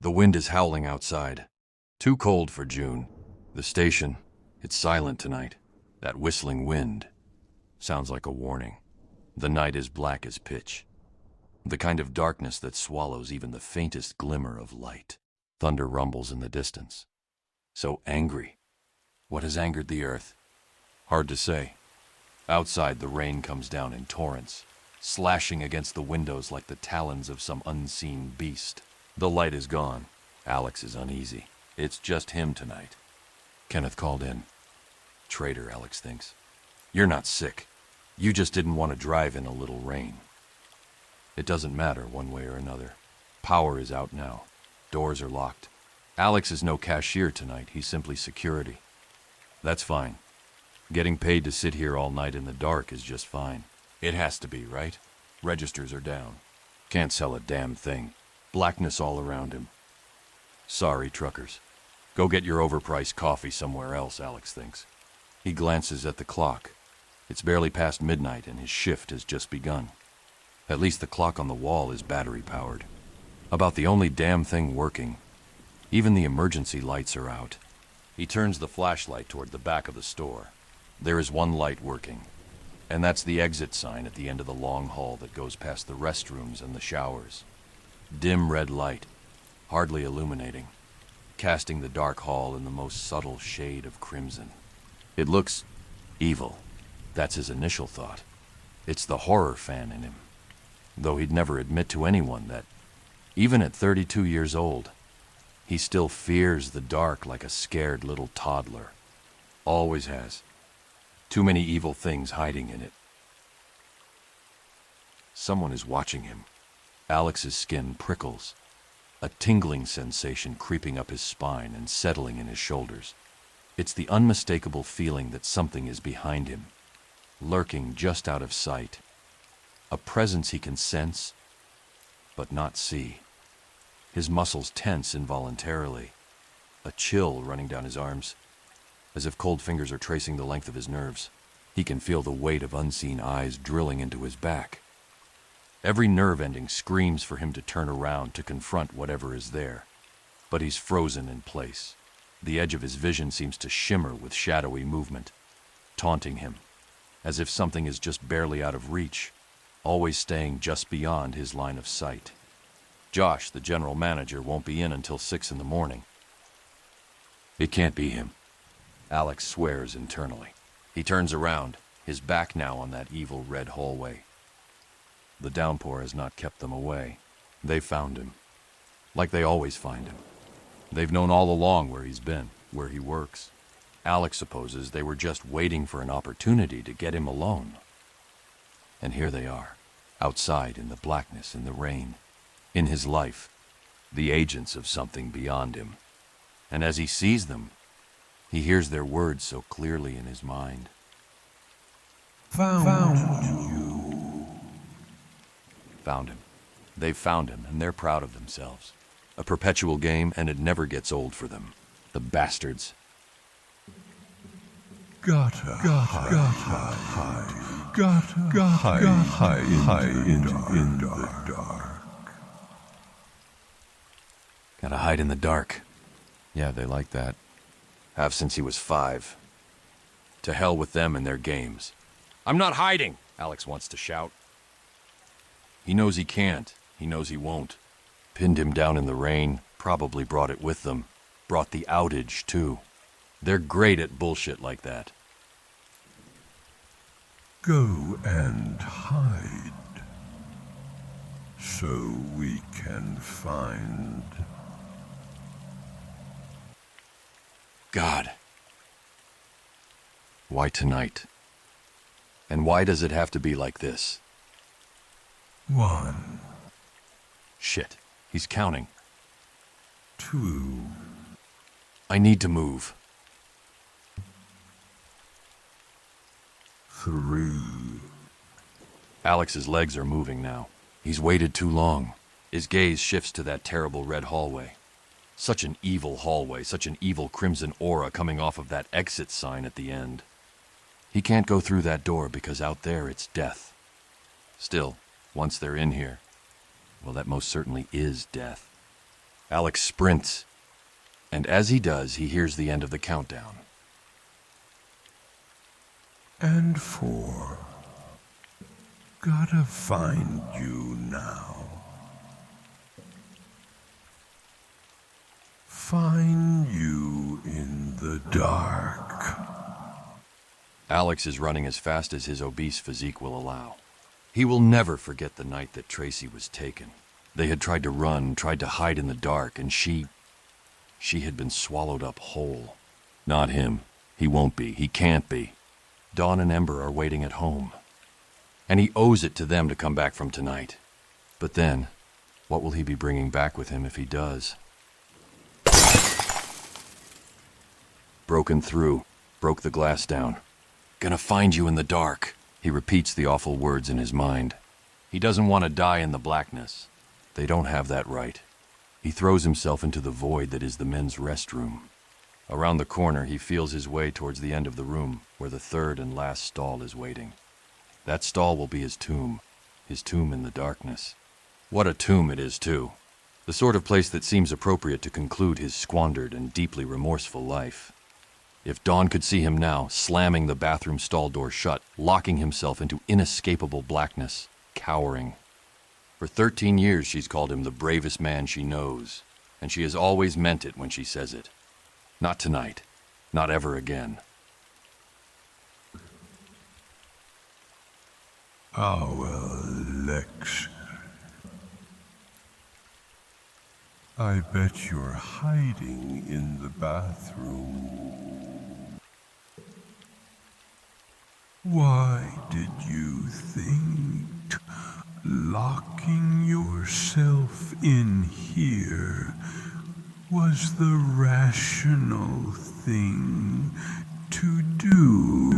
The wind is howling outside. Too cold for June. The station, it's silent tonight. That whistling wind sounds like a warning. The night is black as pitch. The kind of darkness that swallows even the faintest glimmer of light. Thunder rumbles in the distance. So angry. What has angered the earth? Hard to say. Outside, the rain comes down in torrents, slashing against the windows like the talons of some unseen beast. The light is gone. Alex is uneasy. It's just him tonight. Kenneth called in. Traitor, Alex thinks. You're not sick. You just didn't want to drive in a little rain. It doesn't matter one way or another. Power is out now. Doors are locked. Alex is no cashier tonight. He's simply security. That's fine. Getting paid to sit here all night in the dark is just fine. It has to be, right? Registers are down. Can't sell a damn thing. Blackness all around him. Sorry, truckers. Go get your overpriced coffee somewhere else, Alex thinks. He glances at the clock. It's barely past midnight and his shift has just begun. At least the clock on the wall is battery-powered. About the only damn thing working. Even the emergency lights are out. He turns the flashlight toward the back of the store. There is one light working, and that's the exit sign at the end of the long hall that goes past the restrooms and the showers. Dim red light, hardly illuminating, casting the dark hall in the most subtle shade of crimson. It looks evil. That's his initial thought. It's the horror fan in him. Though he'd never admit to anyone that, even at 32 years old, he still fears the dark like a scared little toddler. Always has. Too many evil things hiding in it. Someone is watching him. Alex's skin prickles, a tingling sensation creeping up his spine and settling in his shoulders. It's the unmistakable feeling that something is behind him, lurking just out of sight. A presence he can sense, but not see. His muscles tense involuntarily, a chill running down his arms, as if cold fingers are tracing the length of his nerves. He can feel the weight of unseen eyes drilling into his back. Every nerve ending screams for him to turn around to confront whatever is there, but he's frozen in place. The edge of his vision seems to shimmer with shadowy movement, taunting him, as if something is just barely out of reach, always staying just beyond his line of sight. Josh, the general manager, won't be in until 6 in the morning. It can't be him. Alex swears internally. He turns around, his back now on that evil red hallway. The downpour has not kept them away. They found him. Like they always find him. They've known all along where he's been, where he works. Alex supposes they were just waiting for an opportunity to get him alone. And here they are, outside in the blackness, in the rain, in his life, the agents of something beyond him. And as he sees them, he hears their words so clearly in his mind. Found you. Found him. They've found him, and they're proud of themselves. A perpetual game, and it never gets old for them. The bastards. Gotta hide in the dark. Gotta hide in the dark. Yeah, they like that. Have since he was 5. To hell with them and their games. I'm not hiding, Alex wants to shout. He knows he can't. He knows he won't. Pinned him down in the rain, probably brought it with them. Brought the outage, too. They're great at bullshit like that. Go and hide, so we can find. God. Why tonight? And why does it have to be like this? 1, Shit, he's counting. 2, I need to move. 3. Alex's legs are moving now. He's waited too long. His gaze shifts to that terrible red hallway. Such an evil hallway, such an evil crimson aura coming off of that exit sign at the end. He can't go through that door because out there it's death. Still, once they're in here, well, that most certainly is death. Alex sprints, and as he does, he hears the end of the countdown. And 4. Gotta find you now. Find you in the dark. Alex is running as fast as his obese physique will allow. He will never forget the night that Tracy was taken. They had tried to run, tried to hide in the dark, and she had been swallowed up whole. Not him. He won't be. He can't be. Dawn and Ember are waiting at home. And he owes it to them to come back from tonight. But then, what will he be bringing back with him if he does? Broken through. Broke the glass down. Gonna find you in the dark. He repeats the awful words in his mind. He doesn't want to die in the blackness. They don't have that right. He throws himself into the void that is the men's restroom. Around the corner, he feels his way towards the end of the room, where the third and last stall is waiting. That stall will be his tomb in the darkness. What a tomb it is, too. The sort of place that seems appropriate to conclude his squandered and deeply remorseful life. If Dawn could see him now, slamming the bathroom stall door shut, locking himself into inescapable blackness, cowering. For 13 years she's called him the bravest man she knows, and she has always meant it when she says it. Not tonight. Not ever again. Our Alex. I bet you're hiding in the bathroom. Why did you think locking yourself in here was the rational thing to do?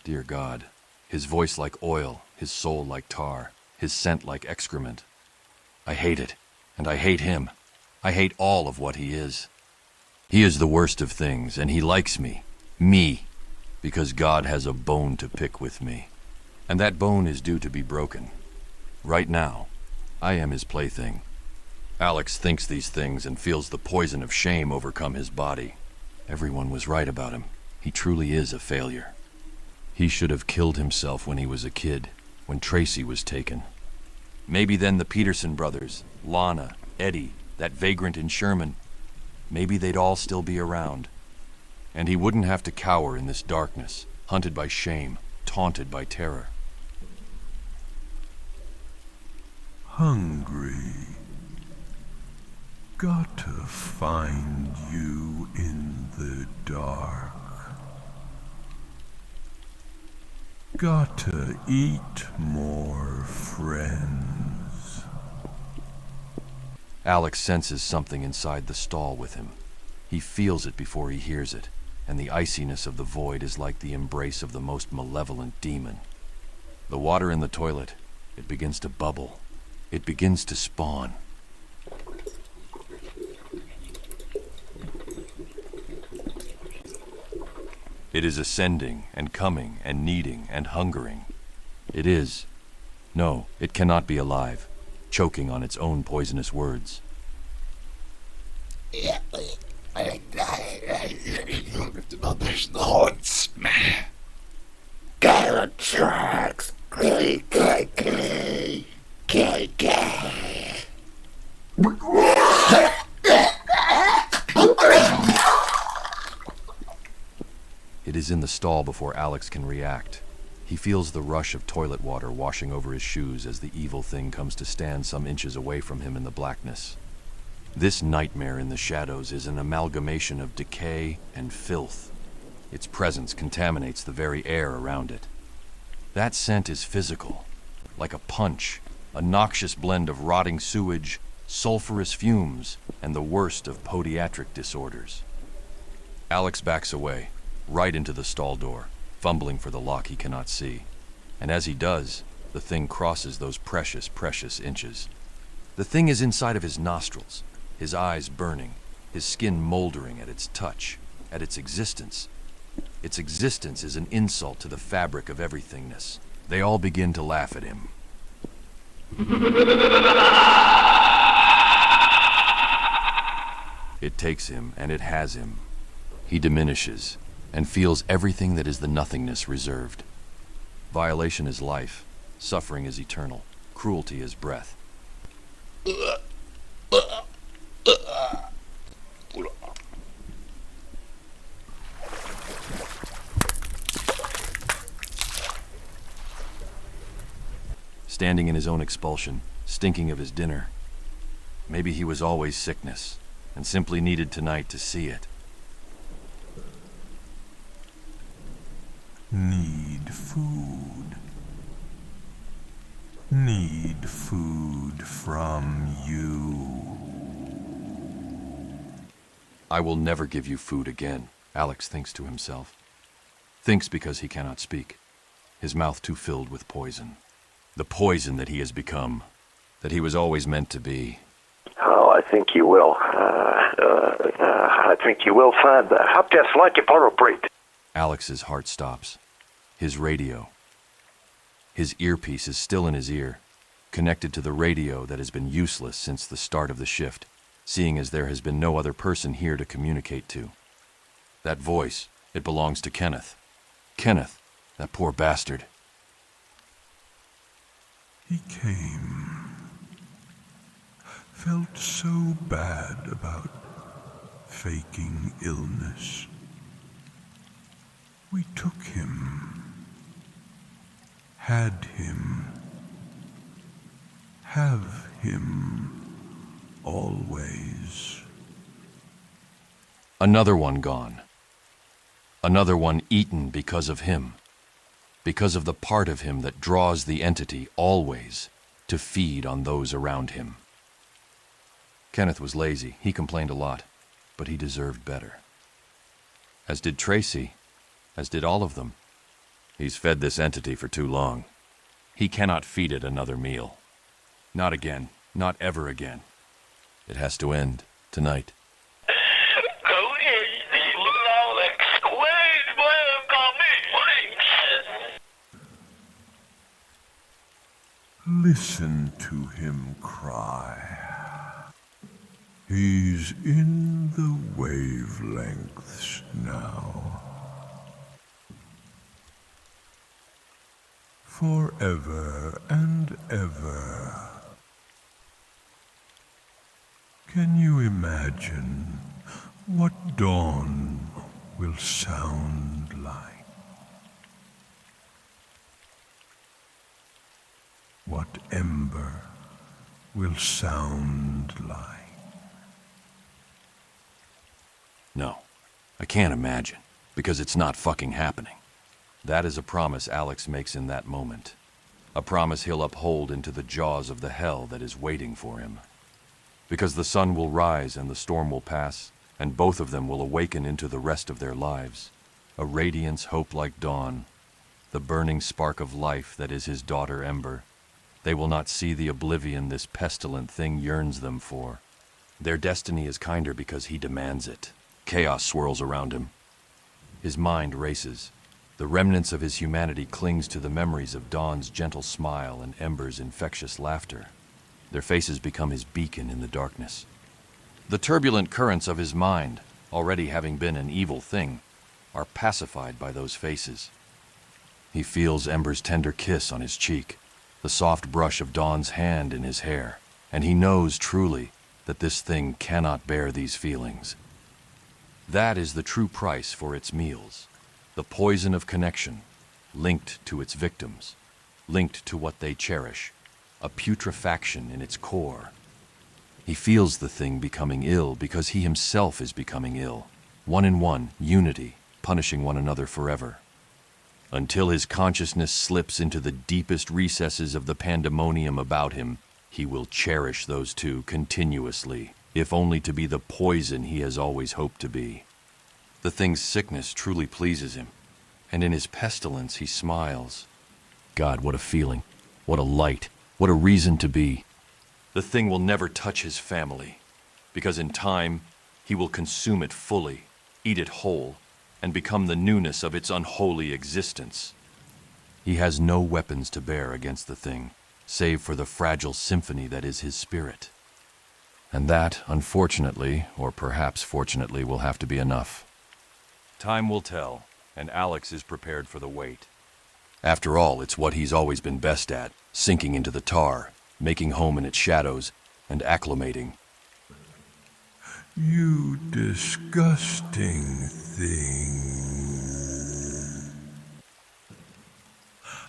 Dear God, his voice like oil, his soul like tar, his scent like excrement. I hate it, and I hate him. I hate all of what he is. He is the worst of things, and he likes me, because God has a bone to pick with me. And that bone is due to be broken. Right now, I am his plaything. Alex thinks these things and feels the poison of shame overcome his body. Everyone was right about him. He truly is a failure. He should have killed himself when he was a kid, when Tracy was taken. Maybe then the Peterson brothers, Lana, Eddie, that vagrant in Sherman, maybe they'd all still be around. And he wouldn't have to cower in this darkness, hunted by shame, taunted by terror. Hungry. Gotta find you in the dark. Gotta eat more friends. Alex senses something inside the stall with him. He feels it before he hears it, and the iciness of the void is like the embrace of the most malevolent demon. The water in the toilet, it begins to bubble. It begins to spawn. It is ascending and coming and needing and hungering. It is. No, it cannot be alive, choking on its own poisonous words. It is in the stall before Alex can react. He feels the rush of toilet water washing over his shoes as the evil thing comes to stand some inches away from him in the blackness. This nightmare in the shadows is an amalgamation of decay and filth. Its presence contaminates the very air around it. That scent is physical, like a punch, a noxious blend of rotting sewage, sulfurous fumes, and the worst of podiatric disorders. Alex backs away, right into the stall door, fumbling for the lock he cannot see. And as he does, the thing crosses those precious, precious inches. The thing is inside of his nostrils, his eyes burning, his skin moldering at its touch, at its existence. Its existence is an insult to the fabric of everythingness. They all begin to laugh at him. It takes him, and it has him. He diminishes, and feels everything that is the nothingness reserved. Violation is life, suffering is eternal, cruelty is breath. Standing in his own expulsion, stinking of his dinner. Maybe he was always sickness, and simply needed tonight to see it. Need food. Need food from you. I will never give you food again, Alex thinks to himself. Thinks because he cannot speak, his mouth too filled with poison. The poison that he has become, that he was always meant to be. Oh, I think you will. I think you will find the hop test like a portrait. Alex's heart stops. His radio. His earpiece is still in his ear, connected to the radio that has been useless since the start of the shift, seeing as there has been no other person here to communicate to. That voice, it belongs to Kenneth. Kenneth, that poor bastard. He came. Felt so bad about faking illness. We took him. Had him. Have him. Always. Another one gone. Another one eaten because of him. Because of the part of him that draws the entity always to feed on those around him. Kenneth was lazy. He complained a lot, but he deserved better. As did Tracy, as did all of them. He's fed this entity for too long. He cannot feed it another meal. Not again. Not ever again. It has to end tonight. Listen to him cry. He's in the wavelengths now. Forever and ever. Can you imagine what dawn will sound like? What ember will sound like? No, I can't imagine, because it's not fucking happening. That is a promise Alex makes in that moment. A promise he'll uphold into the jaws of the hell that is waiting for him. Because the sun will rise and the storm will pass, and both of them will awaken into the rest of their lives. A radiance hope like dawn, the burning spark of life that is his daughter Ember. They will not see the oblivion this pestilent thing yearns them for. Their destiny is kinder because he demands it. Chaos swirls around him. His mind races. The remnants of his humanity clings to the memories of Dawn's gentle smile and Ember's infectious laughter. Their faces become his beacon in the darkness. The turbulent currents of his mind, already having been an evil thing, are pacified by those faces. He feels Ember's tender kiss on his cheek, the soft brush of Dawn's hand in his hair, and he knows truly that this thing cannot bear these feelings. That is the true price for its meals, the poison of connection, linked to its victims, linked to what they cherish, a putrefaction in its core. He feels the thing becoming ill because he himself is becoming ill, one in one, unity, punishing one another forever. Until his consciousness slips into the deepest recesses of the pandemonium about him, he will cherish those two continuously, if only to be the poison he has always hoped to be. The thing's sickness truly pleases him, and in his pestilence he smiles. God, what a feeling, what a light, what a reason to be. The thing will never touch his family, because in time he will consume it fully, eat it whole, and become the newness of its unholy existence. He has no weapons to bear against the thing, save for the fragile symphony that is his spirit. And that, unfortunately, or perhaps fortunately, will have to be enough. Time will tell, and Alex is prepared for the wait. After all, it's what he's always been best at, sinking into the tar, making home in its shadows, and acclimating. You disgusting thing.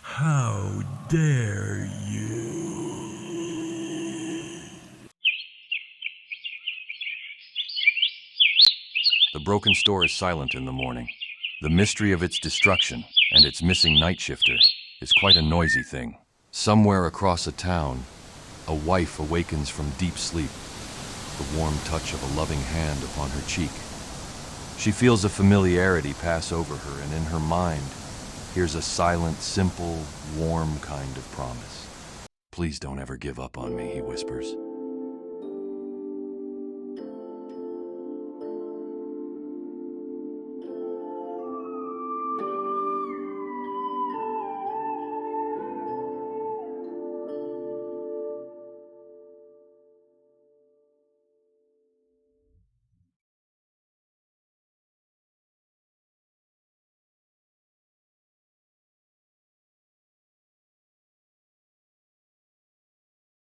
How dare you? The broken store is silent in the morning. The mystery of its destruction and its missing night shifter is quite a noisy thing. Somewhere across a town, a wife awakens from deep sleep, the warm touch of a loving hand upon her cheek. She feels a familiarity pass over her, and in her mind hears a silent, simple, warm kind of promise. "Please don't ever give up on me," he whispers.